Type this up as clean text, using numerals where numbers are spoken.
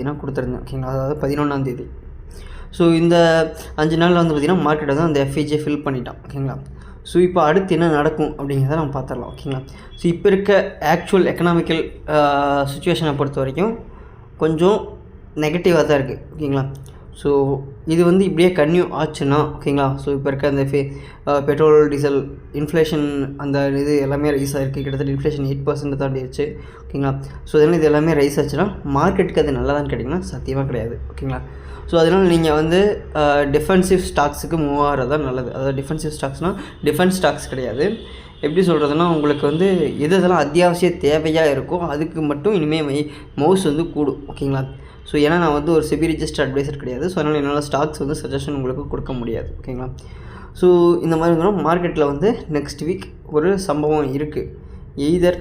பார்த்திங்கன்னா கொடுத்துருந்தேன். ஓகேங்களா, அதாவது 11ஆம் தேதி. ஸோ இந்த 5 நாளில் வந்து பார்த்திங்கன்னா மார்க்கெட் வந்து அந்த எஃப்ஐஜியை ஃபில் பண்ணிட்டான். ஓகேங்களா. ஸோ இப்போ அடுத்து என்ன நடக்கும் அப்படிங்கிறத நம்ம பார்த்துடலாம். ஓகேங்களா. ஸோ இப்போ இருக்க ஆக்சுவல் எக்கனாமிக்கல் சுச்சுவேஷனை பொறுத்த வரைக்கும் கொஞ்சம் நெகட்டிவாக தான் இருக்குது. ஓகேங்களா. ஸோ இது வந்து இப்படியே கன்டினியூ ஆச்சுன்னா ஓகேங்களா, ஸோ இப்போ இருக்க அந்த பெட்ரோல் டீசல் இன்ஃப்ளேஷன் அந்த இது எல்லாமே ரைஸ் ஆகிருக்கு. கிட்டத்தட்ட இன்ஃப்ளேஷன் 8% தாண்டிடுச்சு. ஓகேங்களா. ஸோ அதனால் இது எல்லாமே ரைஸ் ஆச்சுன்னா மார்க்கெட்டுக்கு அது நல்லதான்னு கேட்டிங்கன்னா சத்தியமாக கிடையாது. ஓகேங்களா. ஸோ அதனால் நீங்கள் வந்து டிஃபென்சிவ் ஸ்டாக்ஸுக்கு மூவ் ஆகிறது தான் நல்லது. அதாவது டிஃபென்சிவ் ஸ்டாக்ஸ்னால் டிஃபென்ஸ் ஸ்டாக்ஸ் கிடையாது. எப்படி சொல்கிறதுனா, உங்களுக்கு வந்து எதெல்லாம் அத்தியாவசிய தேவையாக இருக்கோ அதுக்கு மட்டும் இனிமேல் மவுஸ் வந்து கூடும். ஓகேங்களா. ஸோ ஏன்னா நான் வந்து ஒரு செபி ரிஜிஸ்டர் அட்வைசர் கிடையாது. ஸோ அதனால் என்னால் ஸ்டாக்ஸ் வந்து சஜஷன் உங்களுக்கு கொடுக்க முடியாது. ஓகேங்களா. ஸோ இந்த மாதிரி மார்க்கெட்டில் வந்து நெக்ஸ்ட் வீக் ஒரு சம்பவம் இருக்குது. எய்தர்